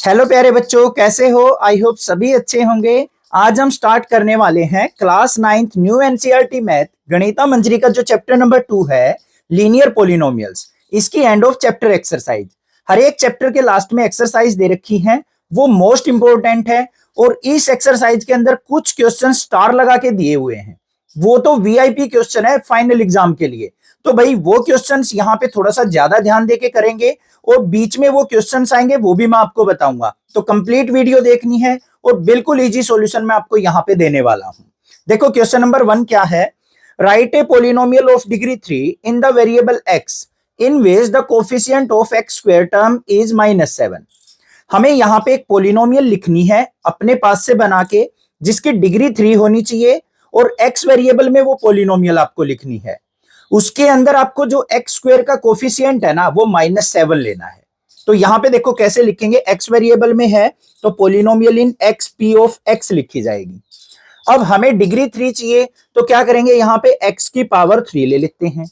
Hello प्यारे बच्चों, कैसे हो? आई होप सभी अच्छे होंगे। आज हम स्टार्ट करने वाले हैं class 9th new NCERT math Ganita Manjari का जो चैप्टर नंबर 2 है, लीनियर पॉलिनोमियल्स। इसकी एंड ऑफ चैप्टर एक्सरसाइज। हर एक चैप्टर के लास्ट में एक्सरसाइज दे रखी है, वो मोस्ट इंपॉर्टेंट है। और इस एक्सरसाइज के अंदर कुछ क्वेश्चन स्टार लगा के दिए हुए हैं, वो तो वीआईपी क्वेश्चन है फाइनल एग्जाम के लिए। तो भाई वो क्वेश्चंस यहाँ पे थोड़ा सा ज्यादा ध्यान देके करेंगे, और बीच में वो क्वेश्चंस आएंगे वो भी मैं आपको बताऊंगा। तो कंप्लीट वीडियो देखनी है और बिल्कुल इजी सॉल्यूशन मैं आपको यहाँ पे देने वाला हूं। देखो क्वेश्चन नंबर 1 क्या है। Right A polynomial of degree 3 in the variable x in which the coefficient of x square term is -7। हमें यहाँ पे एक पोलिनोमियल लिखनी है अपने पास से बना के, जिसकी डिग्री 3 होनी चाहिए, और x वेरिएबल में वो पोलिनोमियल आपको लिखनी है। उसके अंदर आपको जो एक्स स्क्वायर का कोफिशिएंट है ना, वो -7 लेना है। तो यहां पे देखो कैसे लिखेंगे, एक्स वेरिएबल में है तो polynomial in x P of x लिखी जाएगी। अब हमें डिग्री 3 चाहिए, तो क्या करेंगे, यहां पे एक्स की पावर 3 ले लेते हैं।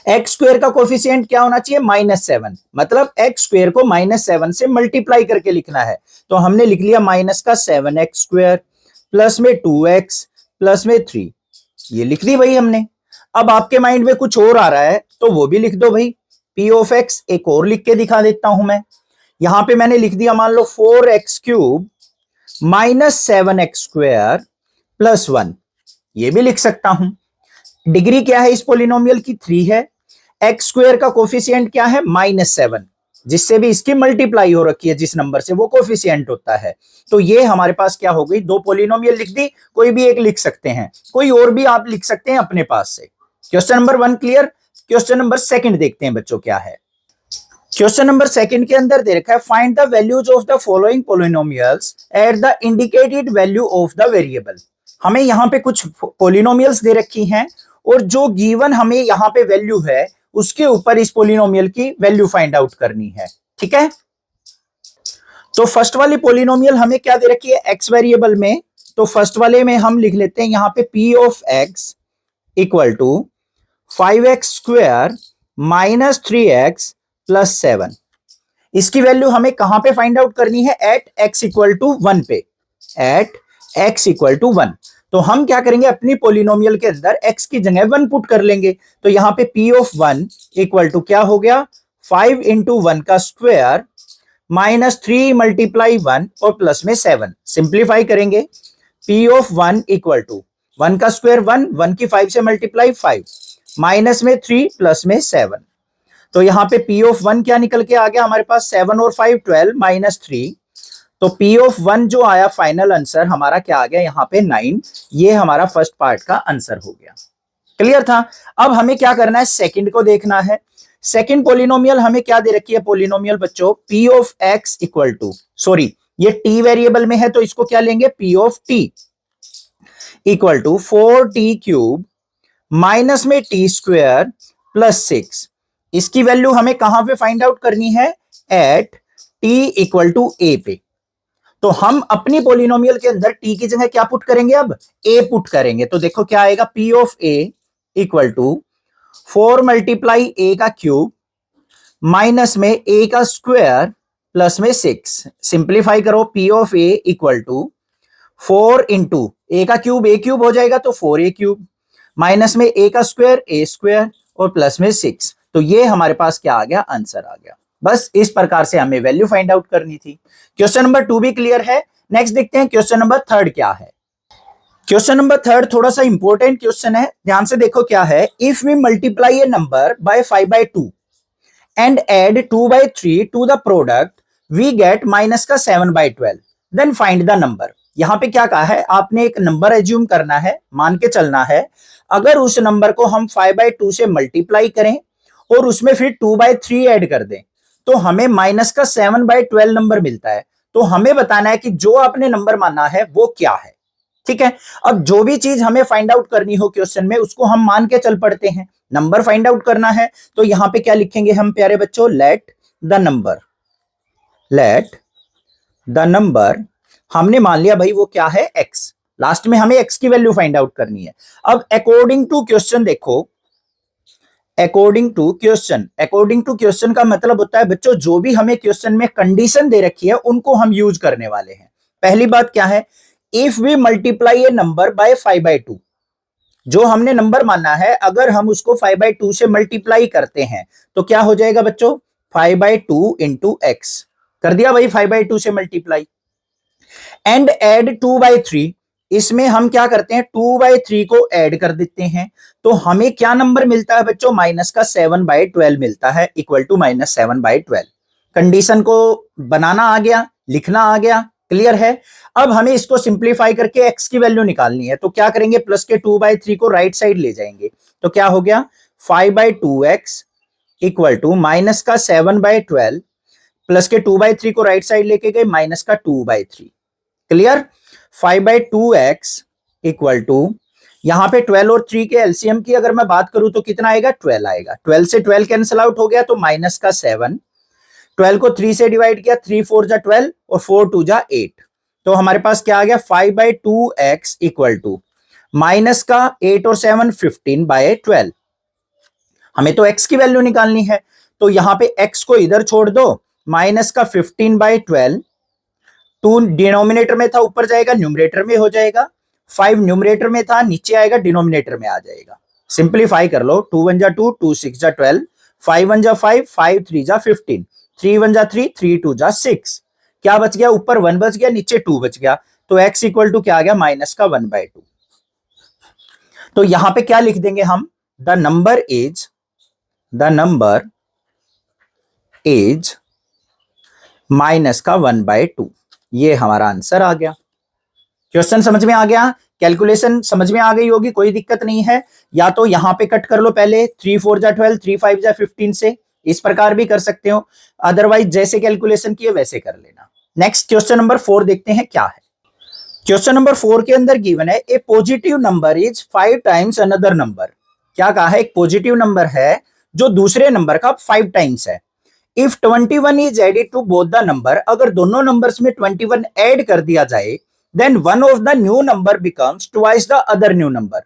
एक्स स्क्वायर का कोफिशिएंट क्या होना चाहिए, -7, मतलब एक्स स्क्वायर को -7 से मल्टीप्लाई करके लिखना है। तो हमने लिख लिया माइनस का 7x स्क्वायर प्लस में 2x प्लस में 3, ये लिख दी भाई हमने। अब आपके माइंड में कुछ और आ रहा है तो वो भी लिख दो भाई। पी ऑफ एक्स एक और लिख के दिखा देता हूं मैं। यहां पे मैंने लिख दिया, मान लो 4x cube -7x square plus 1, ये भी लिख सकता हूं। डिग्री क्या है इस पोलिनोमियल की, 3 है। एक्स स्क्वायर का कोफिशिएंट क्या है, -7, जिससे भी इसकी मल्टीप्लाई हो रखी है जिस नंबर से, वो कोफिशिएंट होता है। तो ये हमारे पास क्या हो गई, 2 पोलिनोमियल लिख दी। कोई भी एक लिख सकते हैं, कोई और भी आप लिख सकते हैं अपने पास से। Question number 1 clear. Question number 2 देखते हैं बच्चों क्या है। क्वेश्चन नंबर 2 के अंदर दे रखा है, find the values of the following polynomials at the indicated value of the variable. हमें यहाँ पे कुछ पोलिनोमियल्स दे रखी हैं, और जो गिवन हमें यहाँ पे वैल्यू है उसके ऊपर इस पोलिनोमियल की वैल्यू फाइंड आउट करनी है। ठीक है, तो फर्स्ट वाली पोलिनोमियल हमें क्या दे रखी है, एक्स वेरिएबल में। तो फर्स्ट वाले में हम लिख लेते हैं यहाँ पे p of x equal to 5x square -3x plus 7। इसकी वैल्यू हमें कहां पे फाइंड आउट करनी है, एट x इक्वल टू 1 पे। एट x इक्वल टू 1, तो हम क्या करेंगे, अपनी पोलिनोमियल के अंदर x की जगह 1 पुट कर लेंगे। तो यहां पे p ऑफ 1 इक्वल टू क्या हो गया, 5 इंटू 1 का स्क्वायर -3 मल्टीप्लाई 1 और प्लस में 7। सिंप्लीफाई करेंगे, p ऑफ 1 इक्वल टू 1 का स्क्वायर 1 की 5 से मल्टीप्लाई 5, माइनस में 3 प्लस में 7। तो यहां पे p ऑफ 1 क्या निकल के आ गया हमारे पास, 7 और 5 12 -3। तो p ऑफ 1 जो आया फाइनल आंसर हमारा क्या आ गया यहाँ पे 9। ये हमारा फर्स्ट पार्ट का आंसर हो गया। क्लियर था। अब हमें क्या करना है, सेकंड को देखना है। सेकंड पोलिनोमियल हमें क्या दे रखी है पोलिनोमियल बच्चों, p of x equal to, sorry ये t वेरिएबल में है तो इसको क्या लेंगे, p of t equal to 4t cube minus में टी स्क्वायर प्लस 6। इसकी वैल्यू हमें कहां पे फाइंड आउट करनी है, at t equal to a पे। तो हम अपनी पोलिनोमियल के अंदर t की जगह क्या पुट करेंगे, अब a पुट करेंगे। तो देखो क्या आएगा, p of a equal to 4 multiply a का क्यूब माइनस में a का स्क्वायर प्लस में 6। सिंप्लीफाई करो, p of a equal to 4 into a का क्यूब a क्यूब हो जाएगा तो 4a क्यूब, माइनस में a का स्क्वायर a स्क्वायर और प्लस में 6। तो ये हमारे पास क्या आ गया, आंसर आ गया। बस इस प्रकार से हमें वैल्यू फाइंड आउट करनी थी। क्वेश्चन नंबर 2 भी क्लियर है। नेक्स्ट देखते हैं क्वेश्चन नंबर 3 क्या है। क्वेश्चन नंबर 3 थोड़ा सा इंपॉर्टेंट क्वेश्चन है, ध्यान से देखो क्या है। If we multiply a number by 5/2 and add 2/3 to the product we get minus का 7/12, देन फाइंड द नंबर। यहां पे क्या कहा है, आपने एक नंबर एज्यूम करना है, मान के चलना है। अगर उस नंबर को हम 5/2 से मल्टीप्लाई करें और उसमें फिर 2/3 ऐड कर दें तो हमें माइनस का 7/12 नंबर मिलता है। तो हमें बताना है कि जो आपने नंबर माना है वो क्या है। ठीक है, अब जो भी चीज हमें फाइंड आउट करनी हो क्वेश्चन में उसको हम मान के चल पड़ते हैं। नंबर फाइंड आउट करना है तो यहां पे क्या लिखेंगे हम प्यारे बच्चों, लेट द नंबर हमने मान लिया भाई वो क्या है, x। लास्ट में हमें x की वैल्यू फाइंड आउट करनी है। अब अकॉर्डिंग टू क्वेश्चन देखो, according to question. According to question का मतलब होता है बच्चों जो भी हमें क्वेश्चन में कंडीशन दे रखी है उनको हम यूज करने वाले हैं। पहली बात क्या है, if we multiply a number by 5/2, जो हमने नंबर माना है अगर हम उसको 5/2 से मल्टीप्लाई करते हैं तो क्या हो जाएगा बच्चों, 5/2 इंटू एक्स। कर दिया भाई 5/2 से मल्टीप्लाई। एंड एड 2/3, इसमें हम क्या करते हैं 2/3 को ऐड कर देते हैं तो हमें क्या नंबर मिलता है बच्चों, माइनस का 7/12 मिलता है, इक्वल टू -7/12। कंडीशन को बनाना आ गया, लिखना आ गया, क्लियर है। अब हमें इसको सिंप्लीफाई करके x की वैल्यू निकालनी है तो क्या करेंगे, प्लस के 2/3 को राइट साइड ले जाएंगे तो क्या हो गया 5/2x इक्वल टू माइनस का 7/12 प्लस के 2/3 को राइट साइड लेके गए माइनस का 2/3। क्लियर। 5/2x इक्वल टू यहां पे 12 और 3 के एलसीएम की अगर मैं बात करूं तो कितना आएगा, 12 आएगा। 12 से 12 कैंसिल आउट हो गया तो माइनस का 7, 12 को 3 से डिवाइड किया, 3 4 जा 12 और 4 2 जा 8, तो हमारे पास क्या आ गया 5/2x इक्वल टू माइनस का 8 और 7 15/12। हमें तो x की वैल्यू निकालनी है तो यहां पे x को इधर छोड़ दो, माइनस का 15/12, 2 डिनोमिनेटर में था ऊपर जाएगा न्यूमरेटर में हो जाएगा, 5 न्यूमरेटर में था नीचे आएगा डिनोमिनेटर में आ जाएगा। सिंप्लीफाई कर लो, 2 1 जा 2, 2 6 जा 12, 5 1 जा 5, 5 3 जा 15, 3 1 जा 3, 3 2 जा 6, क्या बच गया, ऊपर 1 बच गया नीचे 2 बच गया तो x इक्वल टू क्या आ गया, माइनस का 1/2। तो यहां पे क्या लिख देंगे हम, द नंबर इज माइनस का 1/2। ये हमारा आंसर आ गया। क्वेश्चन समझ में आ गया, कैलकुलेशन समझ में आ गई होगी, कोई दिक्कत नहीं है। या तो यहां पे कट कर लो पहले, 3 4 जा 12, 3 5 जा 15 से, इस प्रकार भी कर सकते हो, अदरवाइज जैसे कैलकुलेशन किए वैसे कर लेना। नेक्स्ट क्वेश्चन नंबर 4 देखते हैं क्या है। क्वेश्चन नंबर 4 के अंदर गिवन है A positive number is 5 times another number. क्या कहा है, एक पॉजिटिव नंबर है जो दूसरे नंबर का 5 टाइम्स है। If 21 is added to both the number, अगर दोनों नंबर्स में 21 ऐड कर दिया जाए, then one of the new number becomes twice the other new number.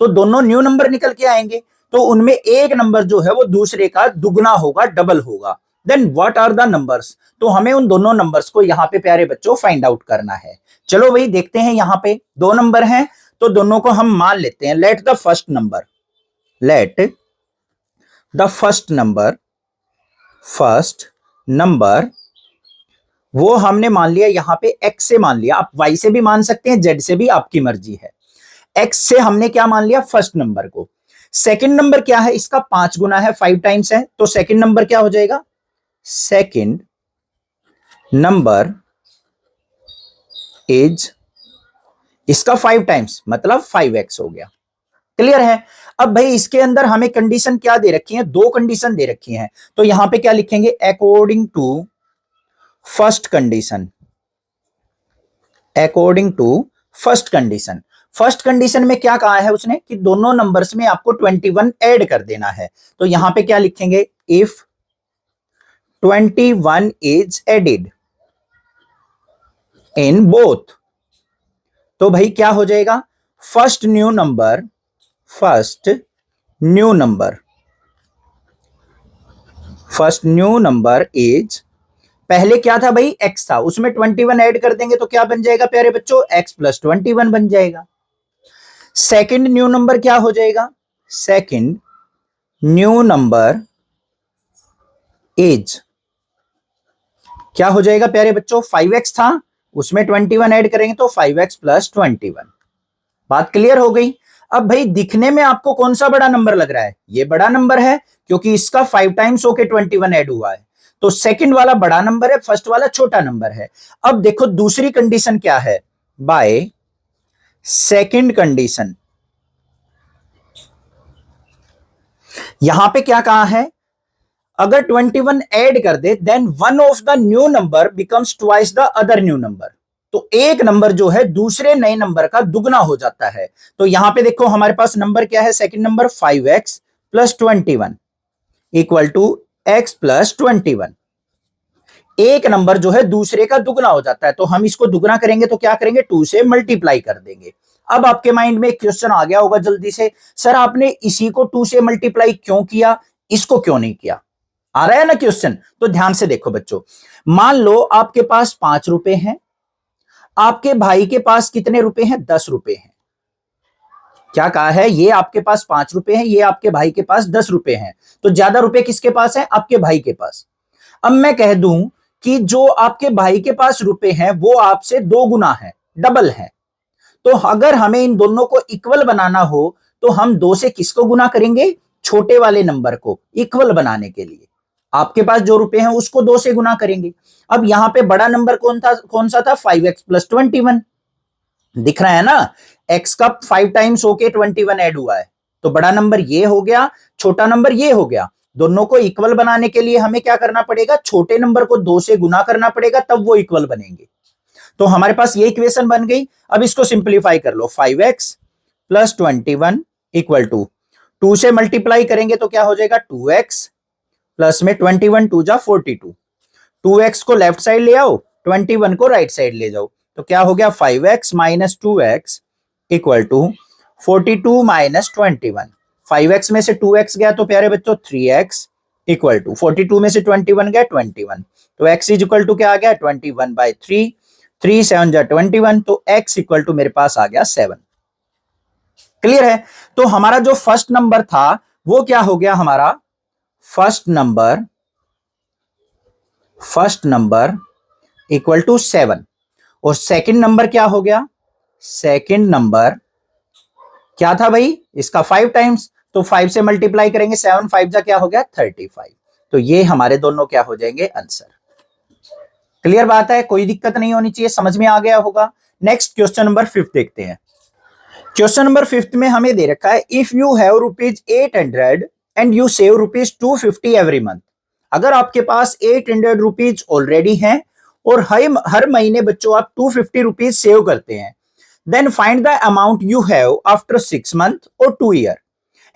तो दोनों न्यू नंबर निकल के आएंगे तो उनमें एक नंबर जो है वो दूसरे का दुगना होगा, डबल होगा। Then what are the numbers, तो हमें उन दोनों नंबर्स को यहाँ पे प्यारे बच्चों फाइंड आउट करना है। चलो भाई देखते हैं, यहाँ पे दो नंबर हैं तो दोनों को हम मान लेते हैं। लेट द फर्स्ट नंबर वो हमने मान लिया यहाँ पे x से मान लिया, आप y से भी मान सकते हैं, z से भी, आपकी मर्जी है। x से हमने क्या मान लिया, फर्स्ट नंबर को। सेकंड नंबर क्या है, इसका 5 गुना है, 5 टाइम्स है, तो सेकंड नंबर क्या हो जाएगा, सेकंड नंबर इज इसका 5 टाइम्स मतलब 5x हो गया। क्लियर है। अब भाई इसके अंदर हमें कंडीशन क्या दे रखी है, दो कंडीशन दे रखी हैं, तो यहां पे क्या लिखेंगे, according to first condition. First condition में क्या कहा है उसने कि दोनों नंबर्स में आपको 21 ऐड कर देना है, तो यहां पे क्या लिखेंगे, if 21 is added in both, तो भाई क्या हो जाएगा, फर्स्ट न्यू नंबर इज, पहले क्या था भाई, x था, उसमें 21 ऐड कर देंगे तो क्या बन जाएगा प्यारे बच्चों, x प्लस 21 बन जाएगा। सेकंड न्यू नंबर क्या हो जाएगा, सेकंड न्यू नंबर इज क्या हो जाएगा प्यारे बच्चों, 5x था, उसमें 21 ऐड करेंगे तो 5x प्लस 21। बात क्लियर हो गई। अब भाई दिखने में आपको कौन सा बड़ा नंबर लग रहा है, ये बड़ा नंबर है क्योंकि इसका 5 टाइम्स होके 21 ऐड हुआ है, तो सेकंड वाला बड़ा नंबर है, फर्स्ट वाला छोटा नंबर है। अब देखो दूसरी कंडीशन क्या है, बाय सेकंड कंडीशन, यहां पे क्या कहा है, अगर 21 ऐड कर दे then one of the new number becomes twice the other new number, तो एक नंबर जो है दूसरे नए नंबर का दुगना हो जाता है। तो यहां पे देखो हमारे पास नंबर क्या है, second number 5x plus 21 equal to x plus 21। एक नंबर जो है दूसरे का दुगना हो जाता है, तो हम इसको दुगना करेंगे तो क्या करेंगे, 2 से मल्टीप्लाई कर देंगे। अब आपके माइंड में एक क्वेश्चन आ गया होगा जल्दी से, सर आपने इसी को 2 से मल्टीप्लाई क्यों किया, इसको क्यों नहीं किया? आ रहा है ना क्वेश्चन? तो ध्यान से देखो बच्चों, मान लो आपके पास 5 रुपए हैं, आपके भाई के पास कितने रुपए हैं? 10 रुपए हैं। क्या कहा है? ये आपके पास 5 रुपए हैं, ये आपके भाई के पास 10 रुपए हैं। तो ज्यादा रुपए किसके पास है? आपके भाई के पास। अब मैं कह दूं कि जो आपके भाई के पास रुपए हैं वो आपसे 2 गुना है, डबल है। तो अगर हमें इन दोनों को इक्वल बनाना हो तो हम 2 से किसको गुना करेंगे? छोटे वाले नंबर को इक्वल बनाने के लिए आपके पास जो रुपए हैं उसको 2 से गुना करेंगे। अब यहां पे बड़ा नंबर कौन सा था? 5x plus 21। दिख रहा है ना, x का 5 टाइम्स होके 21 ऐड हुआ है। तो बड़ा नंबर ये हो गया, छोटा नंबर ये हो गया। दोनों को इक्वल बनाने के लिए हमें क्या करना पड़ेगा? छोटे नंबर को 2 से गुना करना पड़ेगा, तब वो इक्वल बनेंगे। तो हमारे पास ये इक्वेशन बन गई। अब इसको सिंप्लीफाई कर लो, 5x प्लस 21 इक्वल टू 2 से मल्टीप्लाई करेंगे तो क्या हो जाएगा? 2x प्लस में 21 2 जा 42। 2x को लेफ्ट साइड ले आओ, 21 को राइट साइड ले जाओ, तो क्या हो गया? 5x minus 2x equal to 42 minus 21। 5x में से 2x गया तो प्यारे बच्चों 3x इक्वल टू 42 में से 21 गया 21। तो x इज इक्वल टू क्या आ गया? 21/3। 3 7 जा 21, तो x इक्वल टू मेरे पास आ गया 7। क्लियर है? तो हमारा जो फर्स्ट नंबर था वो क्या हो गया? हमारा फर्स्ट नंबर इक्वल टू 7। और सेकंड नंबर क्या हो गया? सेकंड नंबर क्या था भाई? इसका 5 टाइम्स, तो 5 से मल्टीप्लाई करेंगे, 7 5 जा क्या हो गया? 35। तो ये हमारे दोनों क्या हो जाएंगे? आंसर। क्लियर बात है? कोई दिक्कत नहीं होनी चाहिए, समझ में आ गया होगा। नेक्स्ट क्वेश्चन नंबर 5 देखते हैं। क्वेश्चन नंबर 5 में हमें दे रखा है, if you have ₹800 and you save ₹250 every month. अगर आपके पास 800 रुपीज ऑलरेडी हैं और हर महीने बच्चों आप 250 रुपीज सेव करते हैं, then find the amount you have after 6 month और 2 year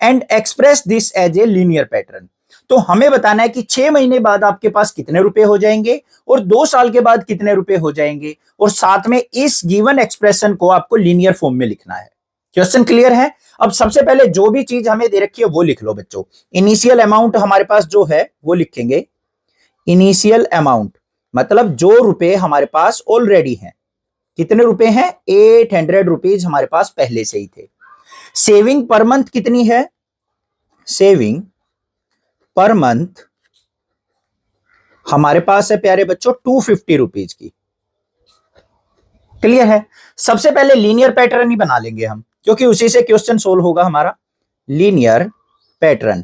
and express this as a linear pattern. तो हमें बताना है कि 6 महीने बाद आपके पास कितने रुपए हो जाएंगे और 2 साल के बाद कितने रुपए हो जाएंगे, और साथ में इस गिवन एक्सप्रेशन को आपको लीनियर फॉर्म में लिखना है। क्वेश्चन क्लियर है? अब सबसे पहले जो भी चीज हमें दे रखी है वो लिख लो बच्चों। इनिशियल अमाउंट हमारे पास जो है वो लिखेंगे। इनिशियल अमाउंट मतलब जो रुपए हमारे पास ऑलरेडी हैं। कितने रुपए हैं? 800 रुपीज हमारे पास पहले से ही थे। सेविंग पर मंथ कितनी है? सेविंग पर मंथ हमारे पास है प्यारे बच्चों 250 रुपीज की। क्लियर है? सबसे पहले लीनियर पैटर्न ही बना लेंगे हम, क्योंकि उसी से क्वेश्चन सोल्व होगा हमारा। लीनियर पैटर्न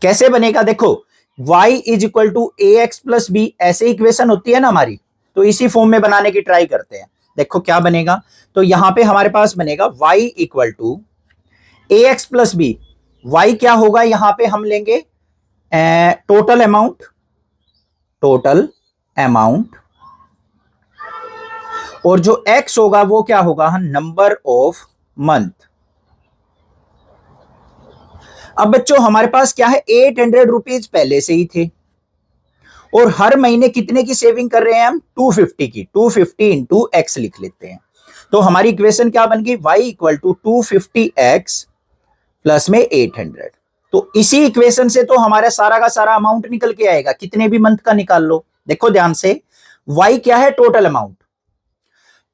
कैसे बनेगा? देखो, y is equal to ax plus b, ऐसे इक्वेशन होती है ना हमारी, तो इसी फॉर्म में बनाने की ट्राई करते हैं। देखो क्या बनेगा, तो यहां पे हमारे पास बनेगा y equal to ax plus b. y क्या होगा? यहां पे हम लेंगे टोटल अमाउंट, और जो x होगा वो क्या होगा? Number of month. अब बच्चों हमारे पास क्या है? 800 रुपीज पहले से ही थे और हर महीने कितने की सेविंग कर रहे हैं हम? 250 की। 250 इंटू एक्स लिख लेते हैं। तो हमारी इक्वेशन क्या बन गई? y equal to 250x plus में 800। तो इसी इक्वेशन से तो हमारा सारा का सारा अमाउंट निकल के आएगा, कितने भी मंथ का निकाल लो। देखो ध्यान से, y क्या है? Total amount.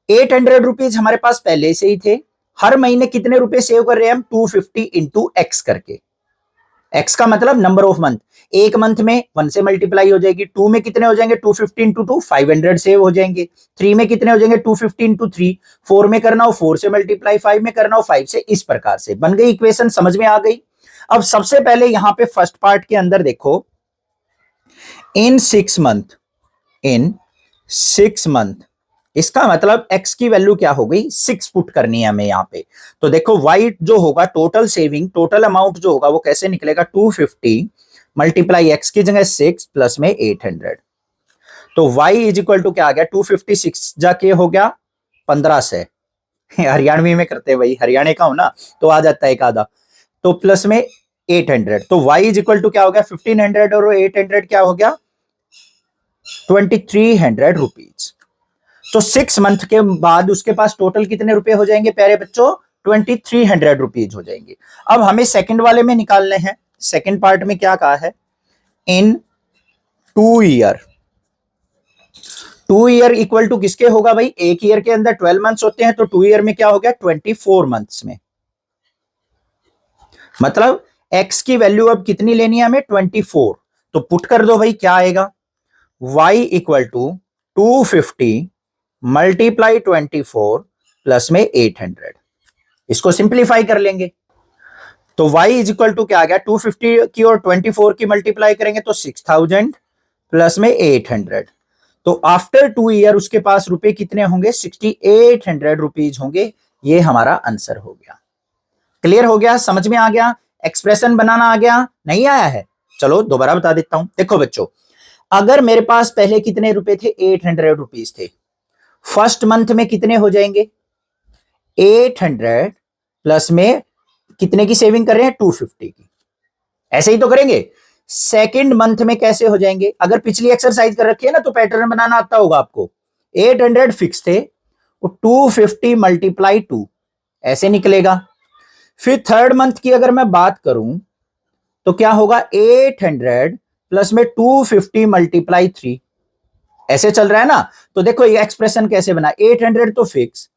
800 रुपीज हमारे पास पहले से ही थे, हर महीने कितने रुपए सेव कर रहे हैं हम? 250 इंटू एक्स करके। एक्स का मतलब नंबर ऑफ मंथ। एक मंथ में 1 से मल्टीप्लाई हो जाएगी, 2 में कितने हो जाएंगे? 250 इंटू 2 500 सेव हो जाएंगे। 3 में कितने हो जाएंगे? 250 इंटू 3। 4 में करना हो 4 से मल्टीप्लाई, 5 में करना हो 5 से। इस प्रकार से बन गई इक्वेशन। समझ में आ गई? अब सबसे पहले यहां पे फर्स्ट पार्ट के अंदर देखो, इन 6 मंथ, इसका मतलब x की वैल्यू क्या हो गई? 6 पुट करनी है हमें यहां पे। तो देखो y जो होगा टोटल सेविंग, टोटल अमाउंट जो होगा वो कैसे निकलेगा? 250 मल्टीप्लाई x की जगह 6 प्लस में 800। तो y इज इक्वल टू क्या आ गया? 256 जाके हो गया 1500। हरियाणवी में करते भाई, हरियाणा का हो ना तो आ जाता है एक आधा। तो प्लस में 800, तो y इज इक्वल टू क्या हो गया? 1500 और 800 क्या हो गया? 2300 रुपीज। तो 6 मंथ के बाद उसके पास टोटल कितने रुपए हो जाएंगे प्यारे बच्चों? 2300 रुपीज हो जाएंगे। अब हमें सेकंड वाले में निकालने हैं। सेकंड पार्ट में क्या कहा है? इन 2 ईयर। 2 ईयर इक्वल टू किसके होगा भाई? एक ईयर के अंदर 12 मंथ्स होते हैं, तो 2 ईयर में क्या हो गया? 24 मंथ्स में। मतलब x की वैल्यू अब कितनी लेनी है हमें? 24। तो पुट कर दो भाई, क्या आएगा? y equal to 250 multiply 24 plus में 800। इसको सिंप्लीफाई कर लेंगे तो y इज इक्वल टू क्या आ गया? 250 की और 24 की मल्टीप्लाई करेंगे तो 6000 प्लस में 800। तो आफ्टर 2 ईयर उसके पास रुपए कितने होंगे? 6800 रुपीज होंगे। ये हमारा आंसर हो गया। क्लियर हो गया? समझ में आ गया? एक्सप्रेशन बनाना आ गया? नहीं आया है? चलो दोबारा बता देता हूं। देखो बच्चों, अगर मेरे पास पहले कितने रुपए थे? 800 रुपीज थे। फर्स्ट मंथ में कितने हो जाएंगे? 800 प्लस में कितने की सेविंग कर रहे हैं? 250 की। ऐसे ही तो करेंगे। सेकंड मंथ में कैसे हो जाएंगे? अगर पिछली एक्सरसाइज कर रखी है ना तो पैटर्न बनाना आता होगा आपको। 800 फिक्स थे, 250 मल्टीप्लाई 2 ऐसे निकलेगा। फिर थर्ड मंथ की अगर मैं बात करूं तो क्या होगा? 800 प्लस में 250 मल्टीप्लाई 3 ऐसे चल रहा है ना। तो देखो ये एक्सप्रेशन कैसे बना? 800 तो फिक्स,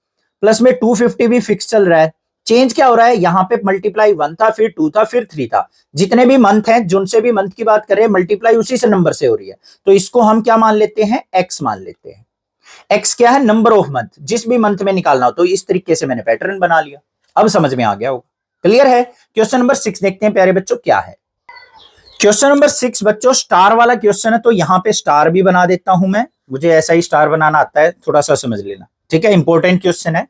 प्लस में 250 भी फिक्स चल रहा है। चेंज क्या हो रहा है? यहां पे मल्टीप्लाई 1 था, फिर 2 था, फिर 3 था। जितने भी मंथ हैं, जिनसे भी मंथ की बात करें, मल्टीप्लाई उसी से नंबर से हो रही है। तो इसको हम क्या मान लेते हैं? एक्स मान लेते हैं। एक्स क्या है? नंबर ऑफ मंथ, जिस भी मंथ में निकालना हो। तो इस तरीके से मैंने पैटर्न बना लिया। अब समझ में आ गया होगा। क्लियर है? क्वेश्चन नंबर 6 देखते हैं प्यारे बच्चों क्या है। क्वेश्चन नंबर 6 बच्चों स्टार वाला क्वेश्चन है, तो यहां पे स्टार भी बना देता हूं मैं। मुझे ऐसा ही स्टार बनाना आता है, थोड़ा सा समझ लेना, ठीक है? इंपॉर्टेंट क्वेश्चन है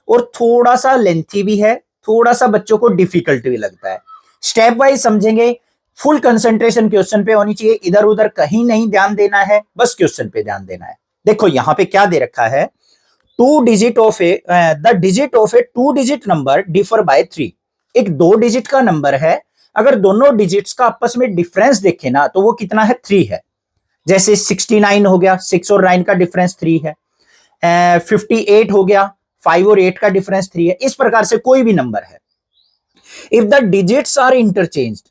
और थोड़ा सा लेंथी भी है, थोड़ा सा बच्चों को डिफिकल्ट भी लगता है। स्टेप वाइज समझेंगे। फुल कंसंट्रेशन क्वेश्चन पे होनी चाहिए, इधर उधर कहीं नहीं ध्यान देना है, बस क्वेश्चन पे ध्यान देना है। देखो यहां पे क्या दे रखा है? The digit of A 2 digit number differ by 3। एक 2 डिजिट का नंबर है, अगर दोनों डिजिट्स का आपस में डिफरेंस देखें ना तो वो कितना है? 3 है। जैसे 69 हो गया, 6 और 9 का डिफरेंस 3 है। 58 हो गया, 5 और 8 का डिफरेंस 3 है। इस प्रकार से कोई भी नंबर है, if the digits are interchanged,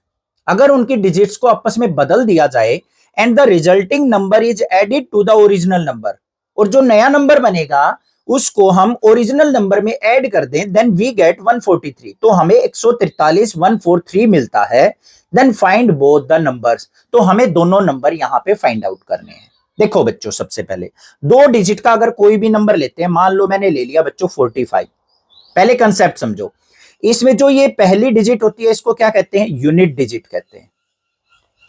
अगर उनकी डिजिट्स को आपस में बदल दिया जाए, and the resulting number is added to the original number, और जो नया नंबर बनेगा उसको हम ओरिजिनल नंबर में ऐड कर दें, देन वी गेट 143। तो हमें 143 143 मिलता है। Then find both the numbers, तो हमें दोनों नंबर यहां पे फाइंड आउट करने हैं। देखो बच्चों, सबसे पहले 2 डिजिट का अगर कोई भी नंबर लेते हैं, मान लो मैंने ले लिया बच्चों 45। पहले कंसेप्ट समझो, इसमें जो ये पहली डिजिट होती है इसको क्या कहते हैं? यूनिट डिजिट कहते हैं।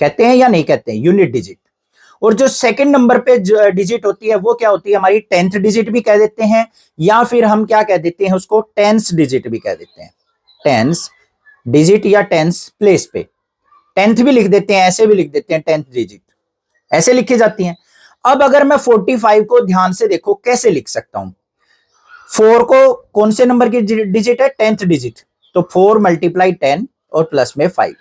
कहते हैं या नहीं कहते हैं? Unit digit. और जो सेकंड नंबर पे डिजिट होती है वो क्या होती है? हमारी 10th डिजिट भी कह देते हैं, या फिर हम क्या कह देते हैं उसको? 10th डिजिट भी कह देते हैं। 10th डिजिट या 10th प्लेस पे 10th भी लिख देते हैं, ऐसे भी लिख देते हैं 10th डिजिट, ऐसे लिखी जाती हैं। अब अगर मैं 45 को ध्यान से देखो कैसे लिख सकता हूं। 4 को कौन से नंबर की डिजिट है? 10th digit. तो 4 मल्टीप्लाई 10 और प्लस में 5।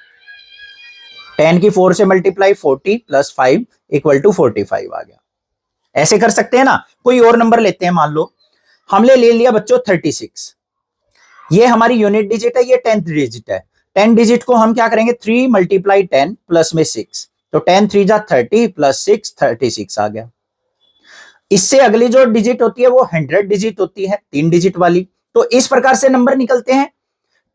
10 की 4 से मल्टीप्लाई 40 प्लस 5 इक्वल टू 45 आ गया। ऐसे कर सकते हैं ना। कोई और नंबर लेते हैं, मान लो हमने ले लिया बच्चों 36। ये हमारी यूनिट डिजिट है, ये 10th डिजिट है। 10 डिजिट को हम क्या करेंगे? 3 मल्टीप्लाई 10 प्लस में 6। तो 10 3 जा 30 प्लस 6 36 आ गया। इससे अगली जो डिजिट होती है वो 100 डिजिट होती है, 3 डिजिट वाली। तो इस प्रकार से नंबर निकलते हैं।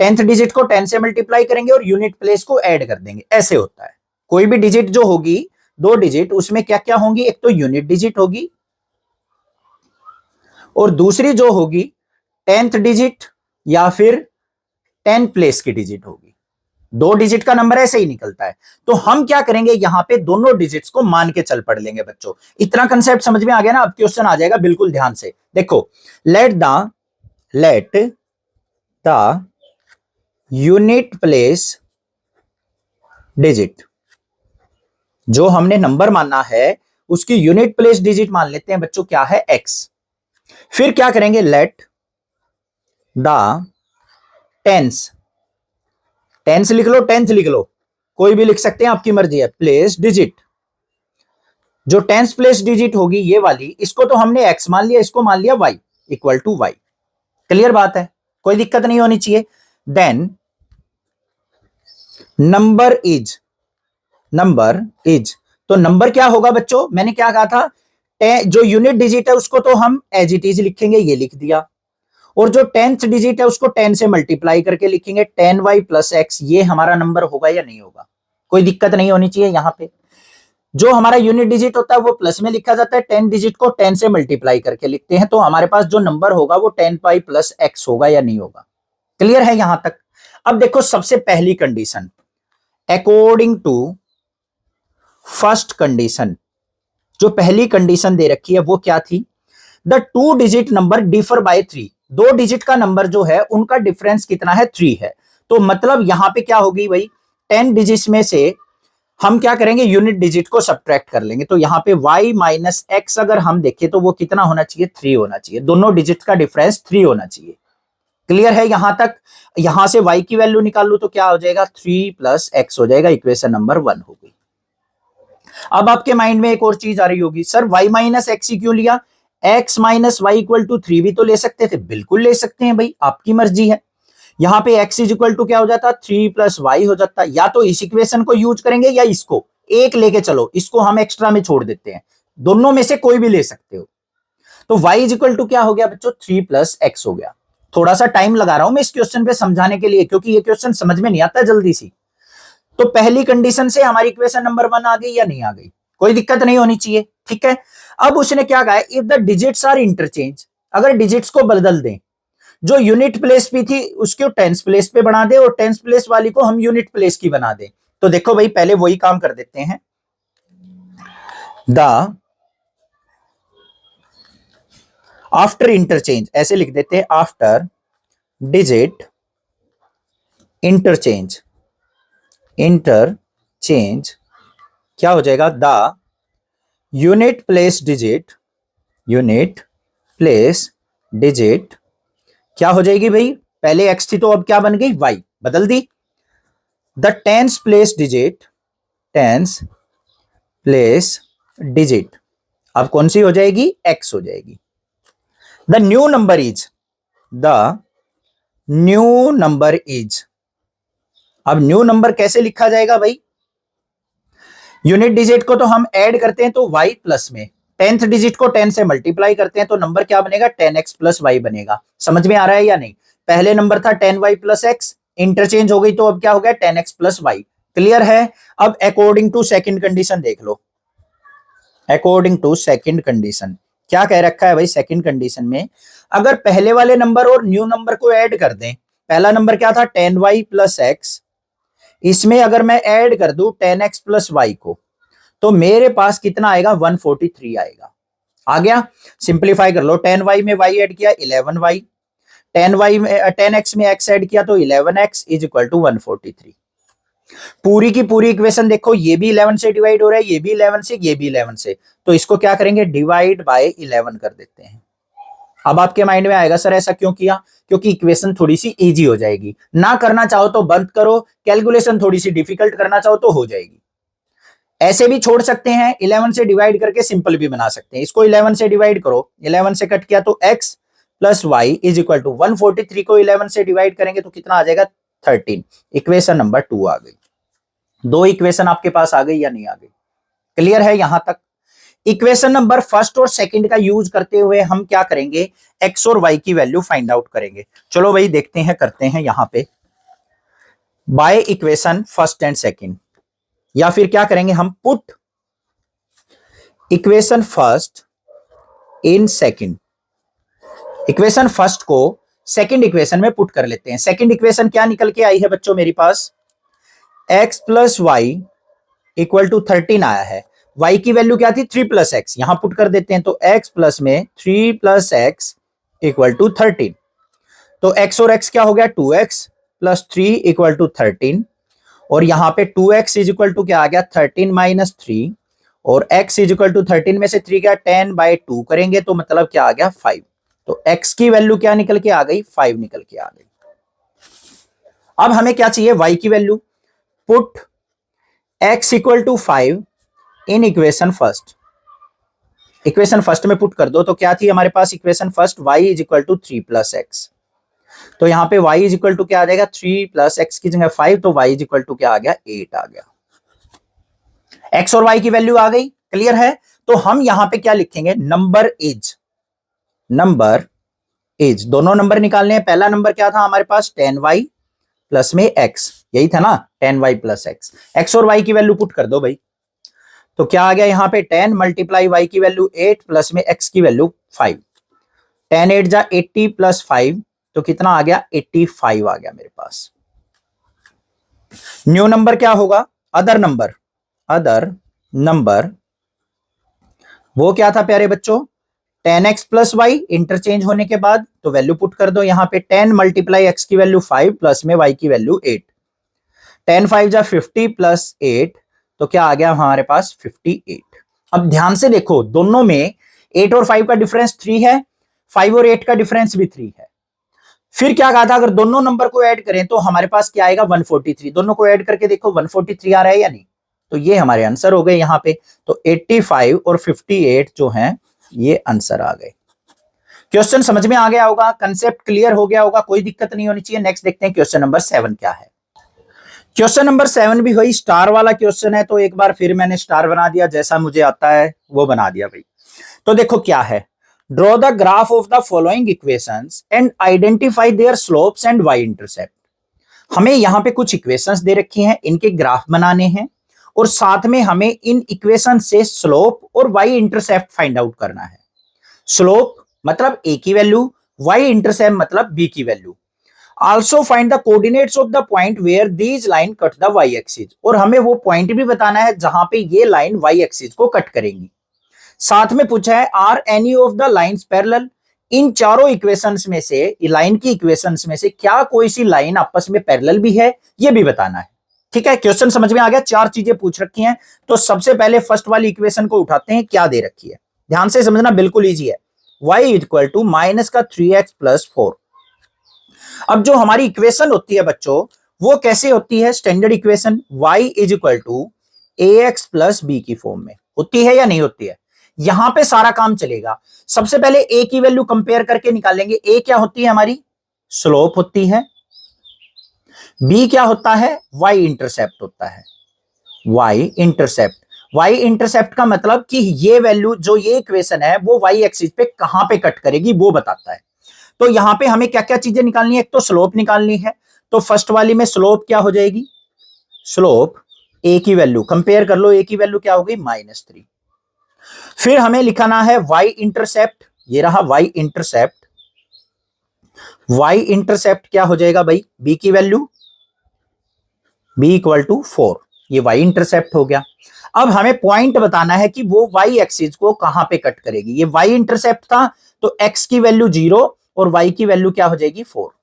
10th डिजिट को 10 से मल्टीप्लाई करेंगे और यूनिट प्लेस को ऐड कर देंगे, ऐसे होता है। कोई भी डिजिट जो होगी 2 डिजिट, उसमें क्या क्या होंगी? एक तो यूनिट डिजिट होगी और दूसरी जो होगी 10th डिजिट या फिर 10 प्लेस की डिजिट होगी। 2 डिजिट का नंबर ऐसे ही निकलता है। तो हम क्या करेंगे? यहां पे दोनों डिजिट्स को मान के चल पड़ लेंगे बच्चों। इतना कंसेप्ट समझ में आ गया ना? अब क्वेश्चन आ जाएगा, बिल्कुल ध्यान से देखो। Let the unit place digit, जो हमने नंबर मानना है उसकी यूनिट प्लेस डिजिट मान लेते हैं बच्चों, क्या है? x। फिर क्या करेंगे? लेट द टेंस लिख लो, 10th लिख लो, कोई भी लिख सकते हैं, आपकी मर्जी है। प्लेस डिजिट जो टेंस प्लेस डिजिट होगी ये वाली, इसको तो हमने x मान लिया, इसको मान लिया y equal to y। Clear बात है, कोई दिक्कत नहीं होनी चाहिए। Then number is, number is, तो नंबर क्या होगा बच्चों, मैंने क्या कहा था, जो यूनिट डिजिट है उसको तो हम एज इट इज लिखेंगे, ये लिख दिया, और जो टेंथ डिजिट है उसको 10 से मल्टीप्लाई करके लिखेंगे, 10y प्लस x, ये हमारा नंबर होगा या नहीं होगा, कोई दिक्कत नहीं होनी चाहिए। यहां पे जो हमारा यूनिट डिजिट होता है वो प्लस में लिखा जाता है, 10 डिजिट को 10 से मल्टीप्लाई करके लिखते हैं, तो हमारे पास जो नंबर होगा वो 10y प्लस x होगा या नहीं होगा। क्लियर है यहां तक। अब देखो सबसे पहली condition, according to first condition, जो पहली कंडीशन दे रखी है वो क्या थी, the 2 digit number differ by 3, 2 digit का नंबर जो है उनका डिफरेंस कितना है, 3 है। तो मतलब यहां पे क्या होगी भाई, 10 डिजिट में से हम क्या करेंगे, यूनिट डिजिट को सब्ट्रैक्ट कर लेंगे, तो यहां पे y माइनस एक्स अगर हम देखें तो वो कितना होना चाहिए, 3 होना चाहिए, दोनों डिजिट का डिफरेंस 3 होना चाहिए। क्लियर है यहां तक। यहां से y की वैल्यू निकाल लू तो क्या हो जाएगा, 3 प्लस एक्स हो जाएगा, इक्वेशन नंबर 1 हो गई। अब आपके माइंड में एक और चीज आ रही होगी, सर y माइनस एक्स ही क्यों लिया, x minus y equal to 3 भी तो ले सकते थे। बिल्कुल ले सकते हैं भाई, आपकी मर्जी है। यहां पे x इज इक्वल टू क्या हो जाता, 3 प्लस वाई हो जाता, या तो इस इक्वेशन को यूज करेंगे या इसको, एक लेके चलो, इसको हम एक्स्ट्रा में छोड़ देते हैं, दोनों में से कोई भी ले सकते हो। तो y इज इक्वल टू क्या हो गया बच्चों, 3 प्लस एक्स हो गया। थोड़ा सा टाइम लगा रहा हूं मैं इस क्वेश्चन पे समझाने के लिए, क्योंकि ये क्वेश्चन समझ में नहीं आता जल्दी सी। तो पहली कंडीशन से हमारी इक्वेशन नंबर 1 आ गई या नहीं आ गई, कोई दिक्कत नहीं होनी चाहिए, ठीक है। अब उसने क्या कहा, if the digits are interchange, अगर डिजिट्स को बदल दें, जो यूनिट प्लेस भी थी उसको टेंस प्लेस पे बना दे, और टेंस प्लेस वाली को हम यूनिट प्लेस की बना दे। तो देखो भाई पहले वही काम कर देते हैं, द आफ्टर इंटरचेंज, ऐसे लिख देते हैं, आफ्टर डिजिट इंटरचेंज, इंटरचेंज क्या हो जाएगा, the unit place digit, unit place digit क्या हो जाएगी भाई, पहले x थी तो अब क्या बन गई, y, बदल दी। The tens place digit, tens place digit अब कौन सी हो जाएगी, x हो जाएगी। The new number is, the new number is, अब न्यू नंबर कैसे लिखा जाएगा भाई, यूनिट डिजिट को तो हम ऐड करते हैं तो y प्लस में, टेंथ डिजिट को 10 से मल्टीप्लाई करते हैं तो नंबर क्या बनेगा, 10x प्लस वाई बनेगा। समझ में आ रहा है या नहीं, पहले नंबर था 10y प्लस एक्स, इंटरचेंज हो गई तो अब क्या हो गया, 10x प्लस वाई। क्लियर है। अब अकॉर्डिंग टू सेकंड कंडीशन देख लो, अकॉर्डिंग टू सेकंड कंडीशन क्या कह रखा है भाई, सेकंड कंडीशन में अगर पहले वाले नंबर और न्यू नंबर को ऐड कर दें, पहला नंबर क्या था 10y प्लस एक्स, इसमें अगर मैं ऐड कर दूं 10x प्लस वाई को, तो मेरे पास कितना आएगा, 143 आएगा। आ गया, सिंप्लीफाई कर लो, 10y में y ऐड किया 11y, 10y में 10x में x ऐड किया तो 11x इज इक्वल टू 143। पूरी की पूरी इक्वेशन देखो, ये भी 11 से डिवाइड हो रहा है, ये भी 11 से, ये भी 11 से, तो इसको क्या करेंगे, डिवाइड बाय 11 कर देते हैं। अब आपके माइंड में आएगा सर ऐसा क्यों किया, क्योंकि इक्वेशन थोड़ी सी इजी हो जाएगी, ना करना चाहो तो बंद करो, कैलकुलेशन थोड़ी सी डिफिकल्ट करना चाहो तो हो जाएगी। ऐसे भी छोड़ सकते हैं, 11 से डिवाइड करके सिंपल भी बना सकते हैं। इसको 11 से डिवाइड करो, 11 से कट किया तो x plus y is equal to 143 को 11 से डिवाइड करेंगे तो कितना आ जाएगा, 13। इक्वेशन नंबर 2 आ गई। दो इक्वेशन आपके पास आ गई या नहीं आ गई, क्लियर है यहां तक। इक्वेशन नंबर फर्स्ट और सेकंड का यूज करते हुए हम क्या करेंगे, x और y की वैल्यू फाइंड आउट करेंगे। चलो भाई देखते हैं, करते हैं यहां पे by equation first and second, या फिर क्या करेंगे हम, put equation first in second, equation first को सेकंड इक्वेशन में पुट कर लेते हैं। सेकंड इक्वेशन क्या निकल के आई है बच्चों मेरे पास, x plus y equal to 13 आया है, y की वैल्यू क्या थी, 3 प्लस एक्स, यहां पुट कर देते हैं तो x प्लस में 3 प्लस एक्स इक्वल टू 13, तो x और x क्या हो गया, 2x प्लस 3 इक्वल टू 13, और यहां पे 2x इज इक्वल टू क्या आ गया, 13 माइनस 3, और x इज इक्वल टू 13 में से 3 क्या, 10 बाई 2 करेंगे तो मतलब क्या आ गया, 5। तो x की वैल्यू क्या निकल के आ गई, 5 निकल के आ गई। अब हमें क्या चाहिए, y की value, put x equal to 5 in equation first, equation first में पुट कर दो। तो क्या थी हमारे पास equation first, y is equal to 3 plus x. तो यहाँ पे y इज इक्वल टू क्या आ जाएगा, 3 प्लस एक्स की जगह 5, तो y इज इक्वल टू क्या आ गया, 8 आ गया। x और y की वैल्यू आ गई, क्लियर है। तो हम यहां पे क्या लिखेंगे, नंबर एज दोनों नंबर निकालने हैं। पहला नंबर क्या था हमारे पास, 10y प्लस में x, यही था ना, 10y प्लस x और y की वैल्यू पुट कर दो भाई। तो क्या आ गया यहाँ पे, 10 मल्टीप्लाई y की वैल्यू 8 प्लस में x की वैल्यू 5। 10 8 जा 80 प्लस 5, तो कितना आ गया, 85 आ गया मेरे पास। न्यू नंबर क्या होगा, अदर नंबर वो क्या था प्यारे बच्चों, 10x प्लस वाई, इंटरचेंज होने के बाद तो वैल्यू पुट कर दो यहाँ पे। 10 मल्टीप्लाई x की वैल्यू 5 प्लस में y की वैल्यू 8। 10 5 जा 50 प्लस 8, तो क्या आ गया हमारे पास 58। अब ध्यान से देखो, दोनों में 8 और 5 का डिफरेंस 3 है, 5 और 8 का डिफरेंस भी 3 है। फिर क्या कहा था, अगर दोनों नंबर को ऐड करें तो हमारे पास क्या आएगा, 143। दोनों को ऐड करके देखो 143 आ रहा है या नहीं। तो ये हमारे आंसर हो गए यहाँ पे। तो 85 और 58 जो हैं ये आंसर आ गए। क्वेश्चन समझ में आ गया होगा, कंसेप्ट क्लियर हो गया होगा, कोई दिक्कत नहीं होनी चाहिए। नेक्स्ट देखते हैं क्वेश्चन नंबर 7 क्या है। क्वेश्चन नंबर 7 भी वही स्टार वाला क्वेश्चन है, तो एक बार फिर मैंने स्टार बना दिया, जैसा मुझे आता है वो बना दिया भाई। तो देखो क्या है, draw the graph of the following equations and identify their slopes and y intercept. हमें यहां पे कुछ इक्वेशंस दे रखी हैं, इनके ग्राफ बनाने हैं और साथ में हमें इन इक्वेशन से स्लोप और वाई इंटरसेप्ट फाइंड आउट करना है। स्लोप मतलब a की वैल्यू, वाई इंटरसेप्ट मतलब b की value. Also find the coordinates of the point where these line cut the y axis, और हमें वो पॉइंट भी बताना है जहां पे ये लाइन वाई एक्सिस को कट करेंगी। साथ में पूछा है are any of the lines parallel, इन चारों इक्वेशंस में से, लाइन की इक्वेशंस में से क्या कोई सी लाइन आपस में पैरेलल भी है, ये भी बताना है। ठीक है, क्वेश्चन समझ में आ गया, चार चीजें पूछ रखी हैं। तो सबसे पहले फर्स्ट वाली इक्वेशन को उठाते हैं, क्या दे रखी है, ध्यान से समझना, बिल्कुल इजी है। y इक्वल टू माइनस का 3x प्लस 4। अब जो हमारी इक्वेशन होती है बच्चों, वो कैसे होती है, standard equation y is equal to ax plus b की फॉर्म में होती है या नहीं होती है। यहां पे सारा काम चलेगा। सबसे पहले a की वैल्यू कंपेयर करके निकालेंगे। a क्या होती है हमारी, स्लोप होती है। b क्या होता है, y इंटरसेप्ट होता है। y इंटरसेप्ट का मतलब कि ये वैल्यू, जो ये इक्वेशन है, वो y एक्सिस पे कहां पे कट करेगी वो बताता है। तो यहां पे हमें क्या क्या चीजें निकालनी है, एक तो स्लोप निकालनी है। तो फर्स्ट वाली में स्लोप क्या हो जाएगी, स्लोप a की वैल्यू कंपेयर कर लो, a की वैल्यू क्या होगी, -3। फिर हमें लिखाना है y इंटरसेप्ट, ये रहा y इंटरसेप्ट। y इंटरसेप्ट क्या हो जाएगा भाई, b की वैल्यू, b इक्वल टू 4, ये y इंटरसेप्ट हो गया। अब हमें पॉइंट बताना है कि वो y एक्सिस को कहां पे कट करेगी। ये y इंटरसेप्ट था, तो x की वैल्यू 0 और y की वैल्यू क्या हो जाएगी 4,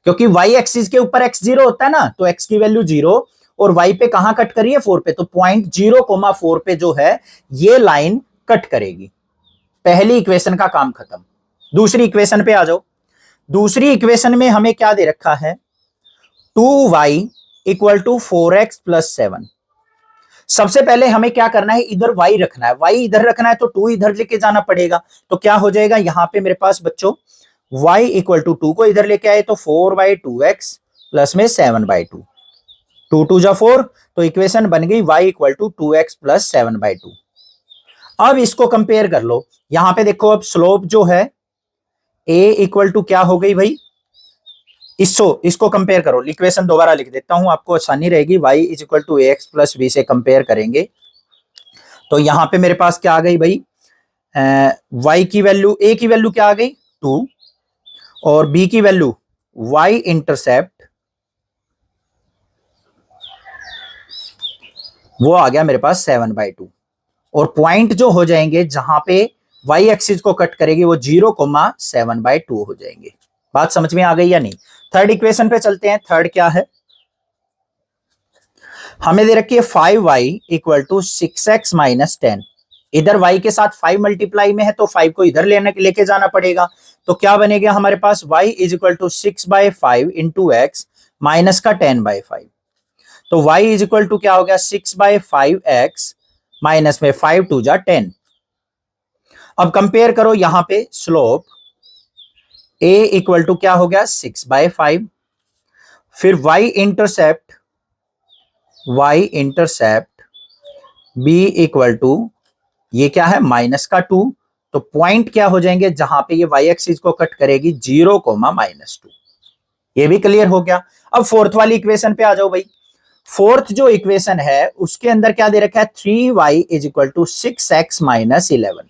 क्योंकि y एक्सिस के ऊपर x 0 होता है ना, तो x की वैल्यू 0 और y पे कहां कट करिए, 4 पे। तो पॉइंट 0,4 पे जो है ये लाइन कट करेगी। पहली इक्वेशन का काम खत्म। दूसरी इक्वेशन पे आ जाओ। दूसरी इक्वेशन में हमें क्या दे रखा है, 2y equal to 4x plus 7। सबसे पहले हमें क्या करना है, इधर y रखना है, y इधर रखना है, तो 2 इधर लेके जाना पड़ेगा। तो क्या हो जाएगा यहां पे मेरे पास बच्चों, y इक्वल टू 2 को इधर लेके आए तो 4/2x प्लस में 7/2, 2 2 जा 4, तो इक्वेशन बन गई y equal to 2x plus 7/2। अब इसको कंपेयर कर लो, यहां पे देखो, अब स्लोप जो है a इक्वल टू क्या हो गई भाई, इसको कंपेयर करो। इक्वेशन दोबारा लिख देता हूं, आपको आसानी रहेगी। y is equal to ax plus b से कंपेयर करेंगे तो यहां पे मेरे पास क्या आ गई भाई, y की वैल्यू, a की वैल्यू क्या आ गई 2 और b की वैल्यू y इंटरसेप्ट वो आ गया मेरे पास 7/2। और पॉइंट जो हो जाएंगे जहां पे y एक्सिस को कट करेगी वो 0,7/2 हो जाएंगे। बात समझ में आ गई या नहीं। थर्ड इक्वेशन पे चलते हैं। थर्ड क्या है, हमें दे रखी है 5y equal to 6x minus 10। इधर y के साथ 5 मल्टीप्लाई में है, तो 5 को इधर लेके जाना पड़ेगा। तो क्या बनेगा हमारे पास, y is equal to 6/5 into x minus का 10/5। तो y इज इक्वल टू क्या हो गया, 6/5x माइनस में 5 2 जा 10। अब कंपेयर करो यहां पे स्लोप a इक्वल टू क्या हो गया 6/5, फिर y intercept b equal to ये क्या है -2, तो पॉइंट क्या हो जाएंगे जहां पे ये y एक्सिस को कट करेगी 0, -2। ये भी क्लियर हो गया। अब फोर्थ वाली इक्वेशन पे आ जाओ भाई। फोर्थ जो इक्वेशन है उसके अंदर क्या दे रखा है 3y is equal to 6x - 11।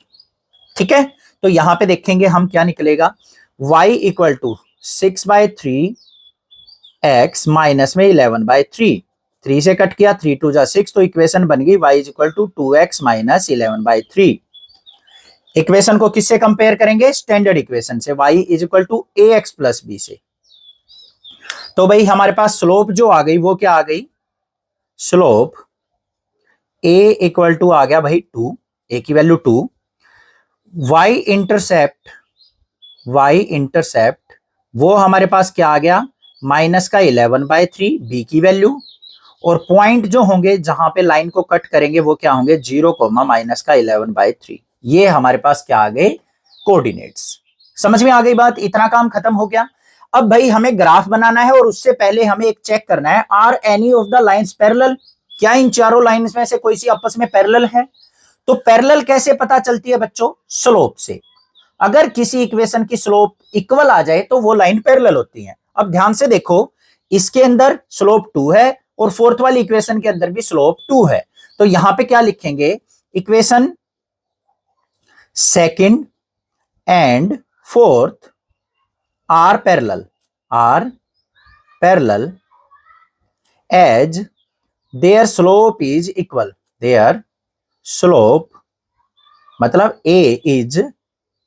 ठीक है, तो यहां पे देखेंगे हम क्या निकलेगा, y equal to 6/3x minus में 11/3, 3 से कट किया 3 2 जा 6, तो इक्वेशन बन गई y is equal to 2x - 11/3। Equation को किससे कंपेयर करेंगे, स्टैंडर्ड इक्वेशन से, y is equal to ax plus b से। तो भाई हमारे पास स्लोप जो आ गई वो क्या आ गई, स्लोप a इक्वल टू आ गया भाई 2, a की वैल्यू 2, y इंटरसेप्ट वो हमारे पास क्या आ गया -11/3 b की वैल्यू, और पॉइंट जो होंगे जहां पे लाइन को कट करेंगे वो क्या होंगे 0, -11/3। ये हमारे पास क्या आ गए, कोऑर्डिनेट्स। समझ में आ गई बात, इतना काम खत्म हो गया। अब भाई हमें ग्राफ बनाना है और उससे पहले हमें एक चेक करना है, are any of the lines parallel, क्या इन चारों लाइंस में से कोई सी आपस में पैरेलल है। तो पैरेलल कैसे पता चलती है बच्चों, स्लोप से। अगर किसी इक्वेशन की स्लोप इक्वल आ जाए तो वो लाइन पैरेलल होती है। अब ध्यान से देखो, इसके अंदर स्लोप 2 है और फोर्थ वाली इक्वेशन के अंदर भी स्लोप 2 है, तो यहां पे क्या लिखेंगे, equation second and fourth are parallel as their slope is equal, their slope मतलब a is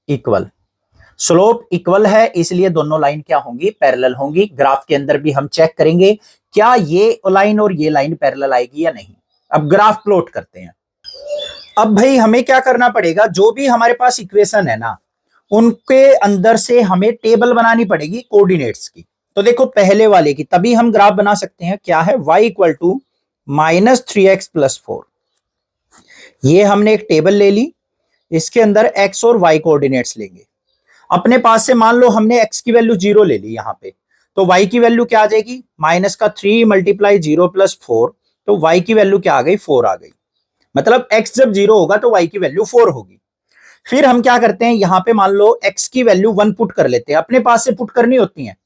equal, slope equal है इसलिए दोनों लाइन क्या होंगी, पैरेलल होंगी। ग्राफ के अंदर भी हम चेक करेंगे क्या ये लाइन और ये लाइन पैरेलल आएगी या नहीं। अब ग्राफ प्लॉट करते हैं। अब भाई हमें क्या करना पड़ेगा, जो भी हमारे पास इक्वेशन है ना उनके अंदर से हमें टेबल बनानी पड़ेगी कोऑर्डिनेट्स की। तो देखो पहले वाले की, तभी हम ग्राफ बना सकते हैं। क्या है, y इक्वल टू -3x + 4। ये हमने एक टेबल ले ली, इसके अंदर x और y कोऑर्डिनेट्स लेंगे। अपने पास से मान लो हमने x की वैल्यू 0 ले ली यहां पे, तो y की वैल्यू क्या आ जाएगी, -3 × 0 + 4, तो y की वैल्यू क्या आ गई, 4 आ गई। मतलब x जब 0 होगा तो y की वैल्यू 4 होगी। फिर हम क्या करते हैं, यहां पे मान लो x की वैल्यू 1 पुट कर लेते हैं, अपने पास से पुट करनी होती है।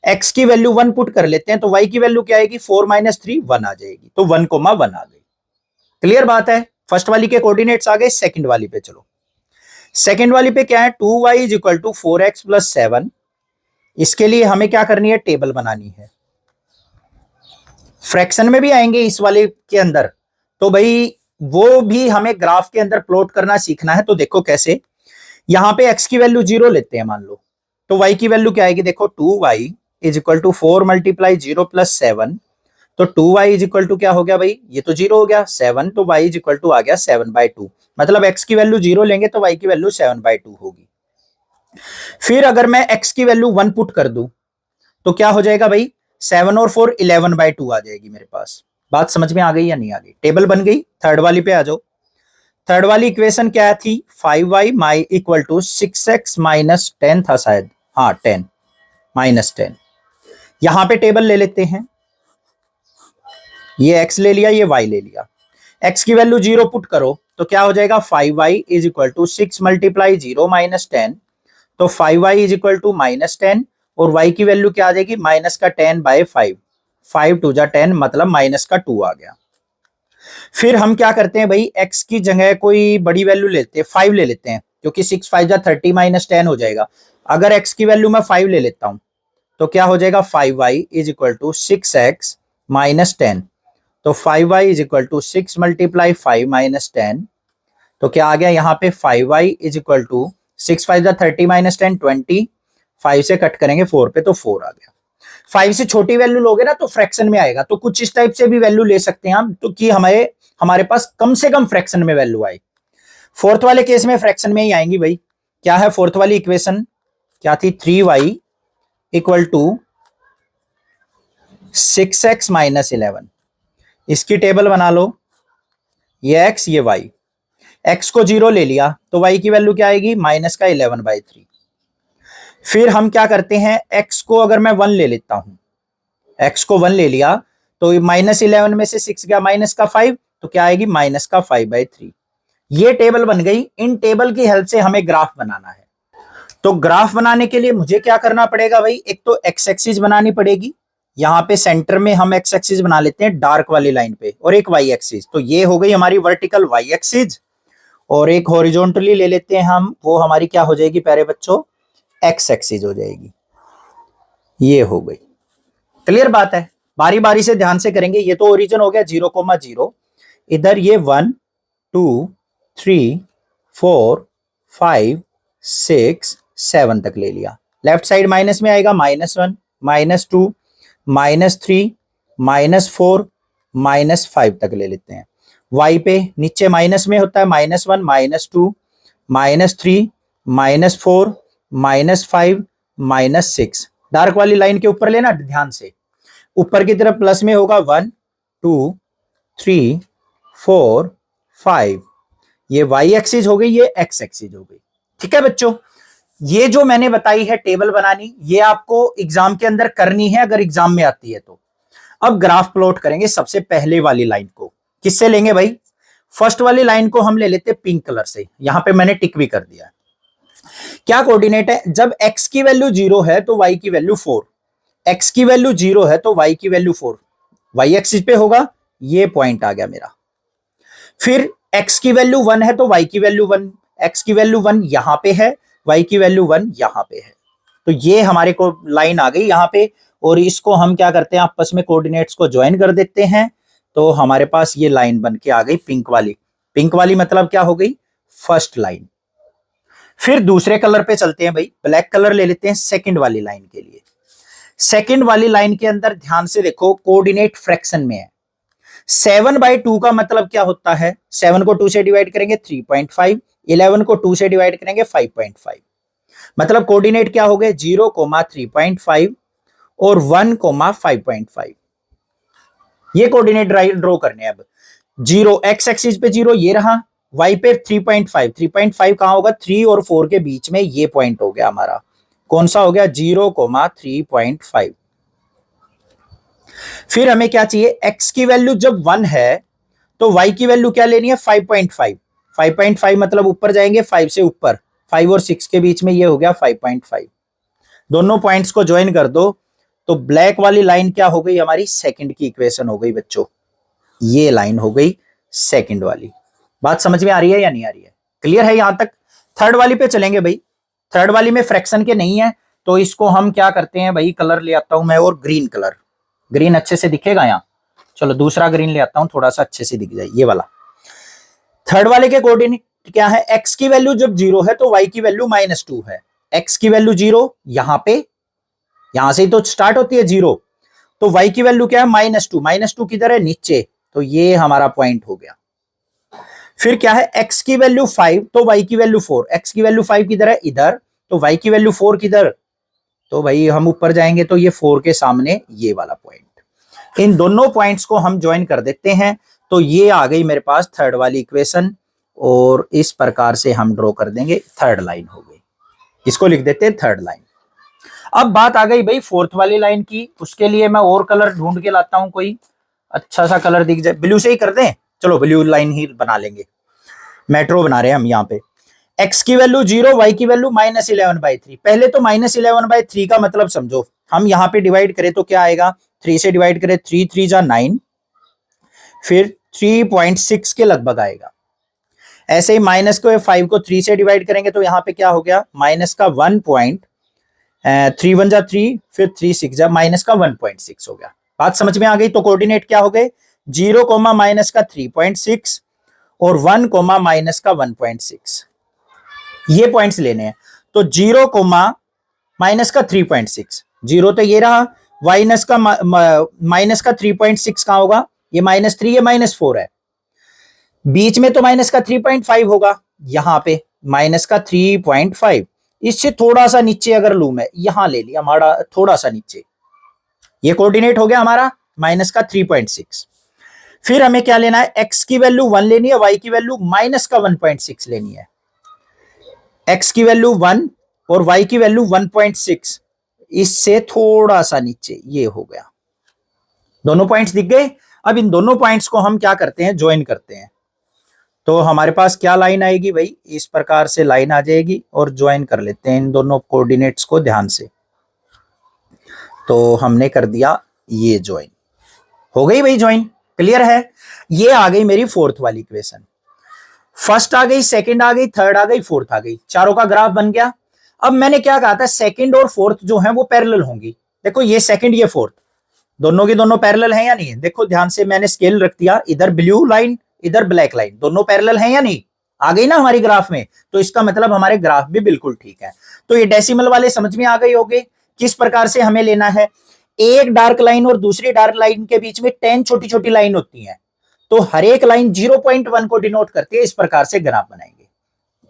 x की वैल्यू 1 पुट कर लेते हैं तो y की वैल्यू क्या आएगी, 4 - 3 1 आ जाएगी, तो 1,1 आ गई। क्लियर बात है, फर्स्ट वाली के कोऑर्डिनेट्स आ गए। सेकंड वाली पे चलो, सेकंड वाली पे क्या है, 2y = 4x + 7। इसके लिए हमें क्या करनी है, टेबल बनानी है। फ्रैक्शन में भी आएंगे इस वाले के अंदर, तो भाई वो भी हमें ग्राफ के अंदर प्लॉट करना सीखना है। तो देखो कैसे, यहां पे x की वैल्यू 0 लेते हैं मान लो, तो y की वैल्यू क्या आएगी, देखो 2y = 4 × 0 + 7, तो 2y = क्या हो गया भाई, ये तो 0 हो गया, 7, तो y = आ गया 7/2। मतलब x की वैल्यू 0 लेंगे तो y की वैल्यू 7/2 होगी। फिर अगर मैं x की वैल्यू 1 पुट कर दूं तो क्या हो जाएगा भाई, 7 और 4 11/2 आ जाएगी मेरे पास। बात समझ में आ गई या नहीं आ गई, टेबल बन गई। थर्ड वाली पे आ जाओ। थर्ड वाली इक्वेशन क्या थी, 5y = 6x - 10 था शायद, हाँ 10 -10। यहां पे टेबल ले लेते हैं, ये x ले लिया, ये y ले लिया। x की वैल्यू 0 पुट करो तो क्या हो जाएगा, 5y = 6 × 0 - 10, तो 5y = -10, और y की वैल्यू क्या आ जाएगी, -10/5, 5 2 जा 10, मतलब -2 आ गया। फिर हम क्या करते हैं भाई, x की जगह कोई बड़ी वैल्यू लेते हैं, 5 ले लेते हैं, क्योंकि 6 5 जा 30 -10 हो जाएगा। अगर x की वैल्यू मैं 5 ले लेता हूं तो क्या हो जाएगा, 5y = 6x - 10, तो 5y = 6 × 5 - 10, तो क्या आ गया यहाँ पे, 5y = 6 5 जा 30 -10 20, 5 से कट करेंगे 4 पे, तो 4 आ गया। 5 से छोटी वैल्यू लोगे ना तो फ्रैक्शन में आएगा, तो कुछ इस टाइप से भी वैल्यू ले सकते हैं हम, तो कि हमारे पास कम से कम फ्रैक्शन में वैल्यू आए। फोर्थ वाले केस में फ्रैक्शन में ही आएंगी भाई। क्या है फोर्थ वाली इक्वेशन, क्या थी, 3y = 6x - 11। इसकी टेबल बना लो, ये x ये y। x को 0 ले लिया तो y की वैल्यू क्या आएगी, माइनस का 11/3। फिर हम क्या करते हैं, x को अगर मैं 1 ले लेता हूं, x को 1 ले लिया तो -11 में से 6 गया, माइनस का 5, तो क्या आएगी, माइनस का 5/3। ये टेबल बन गई। इन टेबल की हेल्प से हमें ग्राफ बनाना है। तो ग्राफ बनाने के लिए मुझे क्या करना पड़ेगा भाई, एक तो एक्स एक्सिस बनानी पड़ेगी, यहां पे सेंटर में हम एक्स एक्सिस बना लेते हैं डार्क वाली लाइन पे, और एक वाई एक्सिस। तो ये हो गई हमारी वर्टिकल वाई एक्सिस, और एक हॉरिजॉन्टली ले लेते हैं हम, वो हमारी क्या हो जाएगी प्यारे बच्चों, एक्स एक्सिस हो जाएगी। ये हो गई। क्लियर बात है। बारी बारी से ध्यान से करेंगे। ये तो ओरिजिन हो गया 0,0, इधर ये 1 2 3 4 5 6 7 तक ले लिया। लेफ्ट साइड माइनस में आएगा -1 -2 -3 -4 -5 तक ले लेते हैं। y पे नीचे माइनस में होता है -1 -2 -3 -4 -5 -6। डार्क वाली लाइन के ऊपर लेना ध्यान से, ऊपर की तरफ प्लस में होगा 1 2 3 4 5। ये y एक्सिस हो गई, ये x एक्सिस हो गई। ठीक है बच्चों, ये जो मैंने बताई है टेबल बनानी, ये आपको एग्जाम के अंदर करनी है अगर एग्जाम में आती है तो। अब ग्राफ प्लॉट करेंगे सबसे पहले वाली लाइन को। किससे लेंगे भाई, फर्स्ट वाली लाइन को हम ले लेते पिंक कलर से। यहां पे मैंने टिक भी कर दिया है। क्या कोऑर्डिनेट है, जब x की वैल्यू 0 है तो y की वैल्यू 4, x की वैल्यू 0 है तो y की वैल्यू 4, y एक्सिस पे होगा, ये पॉइंट आ गया मेरा। फिर x की वैल्यू 1 है तो y की वैल्यू 1, x की वैल्यू 1 यहां पे है, y की वैल्यू 1 यहां पे है। तो ये हमारे को लाइन आ गई यहां पे, और इसको हम क्या करते हैं, आपस में कोऑर्डिनेट्स को ज्वाइन कर देते हैं। तो हमारे पास ये लाइन बन के आ गई पिंक वाली। पिंक वाली मतलब क्या हो गई, फर्स्ट लाइन। फिर दूसरे कलर पे चलते हैं भाई, ब्लैक कलर ले लेते हैं सेकंड वाली लाइन के लिए। सेकंड वाली लाइन के अंदर ध्यान से देखो, कोऑर्डिनेट फ्रैक्शन में है। 7/2 का मतलब क्या होता है, 7 को 2 से डिवाइड करेंगे 3.5, 11 को 2 से डिवाइड करेंगे 5.5। मतलब कोऑर्डिनेट क्या हो गए, 0,3.5 और 1,5.5। ये कोऑर्डिनेट ड्रॉ करने हैं। अब 0 एक्स एक्सिस पे 0 ये रहा, y पे 3.5, 3.5 कहां होगा, 3 और 4 के बीच में ये पॉइंट हो गया हमारा। कौन सा हो गया, 0,3.5। फिर हमें क्या चाहिए, x की वैल्यू जब 1 है तो y की वैल्यू क्या लेनी है, 5.5। 5.5 मतलब ऊपर जाएंगे 5 से ऊपर, 5 और 6 के बीच में ये हो गया 5.5। दोनों पॉइंट्स को ज्वाइन कर दो तो ब्लैक वाली लाइन क्या हो गई हमारी, सेकंड की इक्वेशन हो गई बच्चों। ये लाइन हो गई सेकंड वाली। बात समझ में आ रही है या नहीं आ रही है, क्लियर है यहां तक। थर्ड वाली पे चलेंगे भाई। थर्ड वाली में फ्रैक्शन के नहीं है तो इसको हम क्या करते हैं भाई, कलर ले आता हूं मैं, और ग्रीन कलर, ग्रीन अच्छे से दिखेगा यहां। चलो दूसरा ग्रीन ले आता हूं, थोड़ा सा अच्छे से दिख जाए ये वाला। थर्ड वाले के कोऑर्डिनेट क्या है, x की वैल्यू जब 0 है तो y की वैल्यू -2 है। x की वैल्यू 0 यहां पे, यहां से ही तो स्टार्ट होती है 0, तो y की वैल्यू क्या है, -2। -2 किधर है, नीचे, तो ये हमारा पॉइंट हो गया। फिर क्या है, x की वैल्यू 5 तो y की वैल्यू 4, x की वैल्यू 5 किधर है, इधर, तो y की वैल्यू 4 किधर, तो भाई हम ऊपर जाएंगे तो ये 4 के सामने ये वाला पॉइंट। इन दोनों पॉइंट्स को हम ज्वाइन कर देते हैं तो ये आ गई मेरे पास थर्ड वाली इक्वेशन, और इस प्रकार से हम ड्रॉ कर देंगे, थर्ड लाइन हो गई। इसको लिख देते हैं थर्ड लाइन। अब बात आ गई भाई फोर्थ वाली लाइन की। उसके लिए मैं और कलर ढूंढ के लाता हूं, कोई अच्छा सा कलर दिख जाए। ब्लू से ही कर दें, चलो ब्लू लाइन ही बना लेंगे, मेट्रो बना रहे हैं हम यहाँ पे। x की वैल्यू 0, y की वैल्यू -11/3। पहले तो -11/3 का मतलब समझो, हम यहाँ पे डिवाइड करें तो क्या आएगा, 3 से डिवाइड करें 3 3 जा 9, फिर 3.6 के लगभग आएगा। ऐसे ही माइनस को 5 को 3 से डिवाइड करेंगे तो यहाँ पे क्या हो गया, माइनस का 3 1 जा 3, फिर 3 6 जा माइनस का 1.6 हो गया। बात समझ में आ गई। तो कोऑर्डिनेट क्या हो गए, 0, माइनस का 3.6 और 1, माइनस का 1.6। ये पॉइंट्स लेने हैं। तो 0, माइनस का 3.6, 0 तो ये रहा, माइनस का 3.6 कहां होगा, ये -3 ये -4 है, बीच में तो माइनस का 3.5 होगा, यहां पे माइनस का 3.5। इससे थोड़ा सा नीचे अगर लू मैं, यहां ले लिया हमारा थोड़ा सा नीचे, ये कोऑर्डिनेट हो गया हमारा -का 3.6। फिर हमें क्या लेना है, x की वैल्यू 1 लेनी है, y की वैल्यू माइनस का 1.6 लेनी है। x की वैल्यू 1 और y की वैल्यू 1.6, इससे थोड़ा सा नीचे ये हो गया। दोनों पॉइंट्स दिख गए। अब इन दोनों पॉइंट्स को हम क्या करते हैं, ज्वाइन करते हैं। तो हमारे पास क्या लाइन आएगी भाई, इस प्रकार से लाइन आ जाएगी और ज्वाइन कर लेते हैं इन दोनों कोऑर्डिनेट्स को ध्यान से। तो हमने कर दिया ये ज्वाइन, हो गई भाई ज्वाइन, क्लियर है। ये आ गई मेरी फोर्थ वाली इक्वेशन। फर्स्ट आ गई, सेकंड आ गई, थर्ड आ गई, फोर्थ आ गई, चारों का ग्राफ बन गया। अब मैंने क्या कहा था, सेकंड और फोर्थ जो है वो पैरेलल होंगी। देखो ये सेकंड ये फोर्थ दोनों की दोनों पैरेलल हैं या नहीं है। देखो ध्यान से, मैंने स्केल रख दिया, इधर ब्लू लाइन इधर ब्लैक लाइन, दोनों पैरेलल हैं या नहीं, आ गई ना हमारी ग्राफ में। तो इसका मतलब हमारे ग्राफ भी बिल्कुल ठीक है। तो ये डेसिमल वाले समझ में आ गए होंगे किस प्रकार से हमें लेना है। एक डार्क लाइन और दूसरी डार्क लाइन के बीच में 10 छोटी छोटी लाइन होती है, तो हर एक लाइन 0.1 को डिनोट करती है। इस प्रकार से ग्राफ बनाएंगे।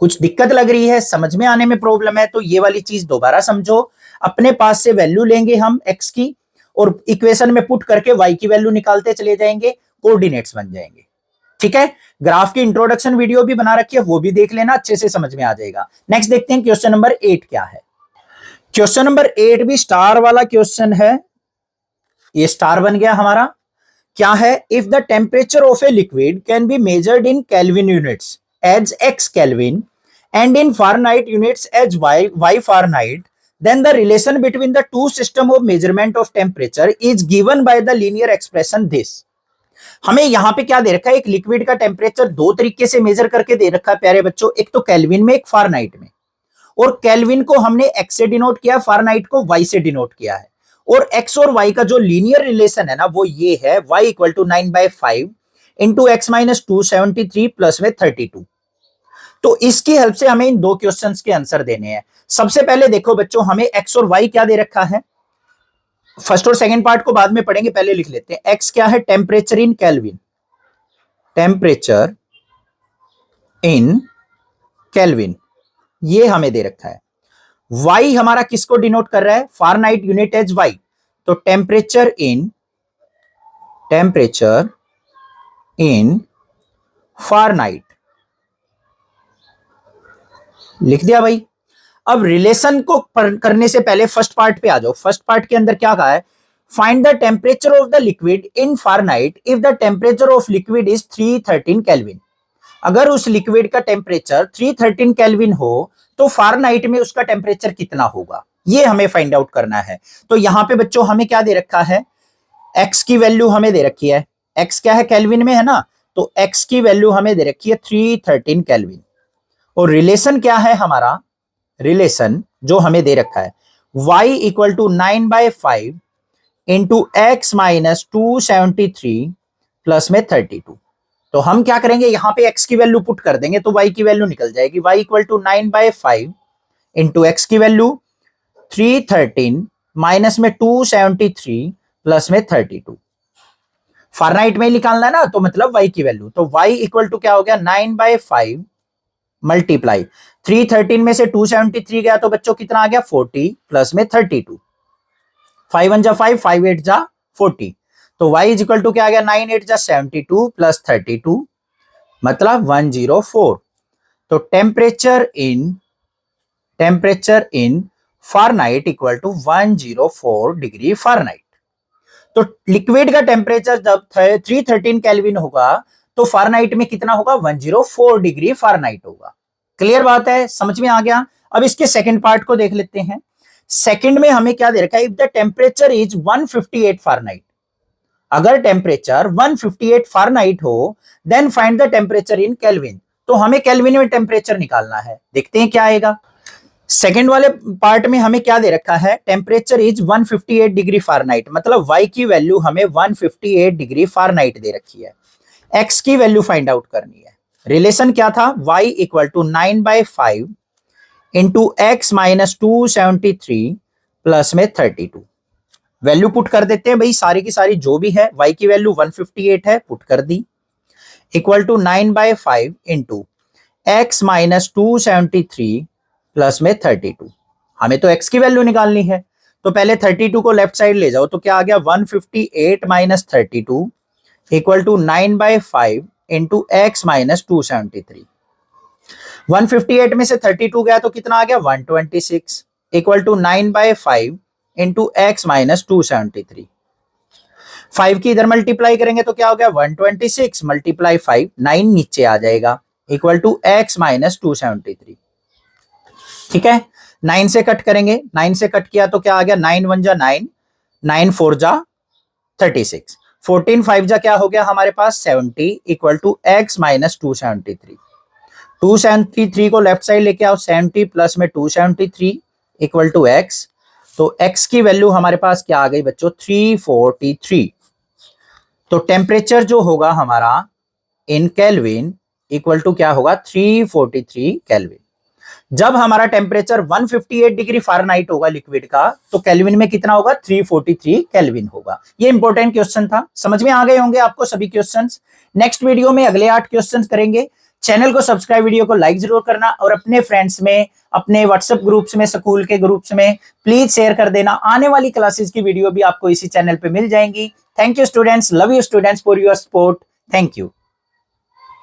कुछ दिक्कत लग रही है, समझ में आने में प्रॉब्लम है, तो ये वाली चीज दोबारा समझो। अपने पास से वैल्यू लेंगे हम x की और इक्वेशन में पुट करके y की वैल्यू निकालते चले जाएंगे, कोऑर्डिनेट्स बन जाएंगे। ठीक है, ग्राफ की इंट्रोडक्शन वीडियो भी बना रखी है, वो भी देख लेना, अच्छे से समझ में आ जाएगा। नेक्स्ट देखते हैं क्वेश्चन नंबर 8 क्या है। क्वेश्चन नंबर 8 भी स्टार वाला क्वेश्चन है। ये स्टार बन गया हमारा। क्या है, if the temperature of a liquid can be measured in kelvin units as x kelvin and in Fahrenheit units as y Fahrenheit, then the relation between the two system of measurement of temperature is given by the linear expression this। हमें यहां पे क्या दे रखा है, एक liquid का temperature दो तरीके से मेजर करके दे रखा है प्यारे बच्चों, एक तो केल्विन में, एक फारेनहाइट में। और केल्विन को हमने x से डिनोट किया, फारेनहाइट को y से डिनोट किया है। और x और y का जो लीनियर रिलेशन है ना, वो ये है, y equal to 9/5 into x minus 273 plus में 32। तो इसकी हेल्प से हमें इन दो क्वेश्चंस के आंसर देने हैं। सबसे पहले देखो बच्चों, हमें x और y क्या दे रखा है, फर्स्ट और सेकंड पार्ट को बाद में पढ़ेंगे, पहले लिख लेते हैं। x क्या है, temperature in kelvin, temperature in kelvin, ये हमें दे रखा है। y हमारा किसको डिनोट कर रहा है, फारेनहाइट यूनिट एज y। तो टेम्परेचर इन फारेनहाइट लिख दिया भाई। अब रिलेशन को करने से पहले फर्स्ट पार्ट पे आ जाओ। फर्स्ट पार्ट के अंदर क्या कहा है, find the temperature of the liquid in Fahrenheit if the temperature of liquid is 313 kelvin. अगर उस लिक्विड का टेम्परेचर 313 केल्विन हो तो फारेनहाइट में उसका टेम्परेचर कितना होगा, ये हमें फाइंड आउट करना है। तो यहां पे बच्चों हमें क्या दे रखा है, x की वैल्यू हमें दे रखी है, x क्या है, केल्विन में है ना, तो x की वैल्यू हमें दे रखी है 313 केल्विन। और रिलेशन क्या है हमारा, रिलेशन जो हमें दे रखा है, y equal to 9/5 into x minus 273 plus में 32। तो हम क्या करेंगे, यहां पे x की वैल्यू पुट कर देंगे तो y की वैल्यू निकल जाएगी। y equal to 9/5 into x की वैल्यू 313 माइनस में 273 प्लस में 32। फारेनहाइट में निकालना है ना, तो मतलब y की वैल्यू, तो y इक्वल टू क्या हो गया, 9/5 मल्टीप्लाई 313 में से 273 गया तो बच्चों कितना आ गया, 40 प्लस में 32। 5 1 जा 5, 5 8 जा 40। तो y इज इक्वल टू क्या आ गया, 9 8 जा 72 प्लस 32 मतलब 104। तो temperature in Fahrenheit equal to 104 degree Fahrenheit. तो लिक्विड का टेम्परेचर जब 313 केल्विन होगा तो फारेनहाइट में कितना होगा, 104 डिग्री फारेनहाइट होगा। क्लियर बात है, समझ में आ गया। अब इसके सेकंड पार्ट को देख लेते हैं। सेकंड में हमें क्या दे रखा है, if the temperature is 158 Fahrenheit, अगर टेम्परेचर 158 फारेनहाइट हो then find the temperature in kelvin. तो हमें केल्विन में टेम्परेचर निकालना है, देखते हैं क्या आएगा। सेकेंड वाले पार्ट में हमें क्या दे रखा है, टेम्परेचर इज 158 डिग्री फारेनहाइट, मतलब y की वैल्यू हमें 158 डिग्री फारेनहाइट दे रखी है। x की वैल्यू फाइंड आउट करनी है। रिलेशन क्या था, y equal to 9/5 into x minus 273 plus में 32। वैल्यू पुट कर देते हैं भाई, सारी की सारी जो भी है, y की वैल्यू 158 है, पुट कर दी, equal to 9/5 into x minus 273 plus में 32। हमें तो x की वैल्यू निकालनी है, तो पहले 32 को लेफ्ट साइड ले जाओ तो क्या आ गया, 158 minus 32, equal to 9/5 into x minus 273। 158 में से 32 गया तो कितना आ गया 126 equal to 9/5 into x minus 273। 5 की इधर मल्टीप्लाई करेंगे तो क्या हो गया 126 मल्टीप्लाई 5, 9 नीचे आ जाएगा इक्वल टू एक्स माइनस 273। ठीक है, 9 से कट करेंगे, 9 से कट किया तो क्या आ गया 9 1 जा 9, 9 4 जा 36, 14 5 जा क्या हो गया हमारे पास 70 इक्वल टू एक्स माइनस 273। 273 को लेफ्ट साइड लेके आओ, 70 प्लस में 273 इक्वल टू एक्स, तो एक्स की वैल्यू हमारे पास क्या आ गई बच्चों 343। तो टेम्परेचर जो होगा हमारा इन केल्विन इक्वल टू क्या होगा 343 केल्विन। जब हमारा टेम्परेचर 158 डिग्री फ़ारेनहाइट होगा लिक्विड का, तो केल्विन में कितना होगा 343 केल्विन होगा। ये इंपॉर्टेंट क्वेश्चन था, समझ में आ गए होंगे आपको सभी क्वेश्चंस। नेक्स्ट वीडियो में अगले 8 क्वेश्चंस करेंगे। चैनल को सब्सक्राइब, वीडियो को लाइक जरूर करना और अपने फ्रेंड्स में, अपने व्हाट्सएप ग्रुप्स में, स्कूल के ग्रुप्स में प्लीज शेयर कर देना। आने वाली क्लासेस की वीडियो भी आपको इसी चैनल पे मिल जाएंगी। Thank you students, love you students for your support. Thank you.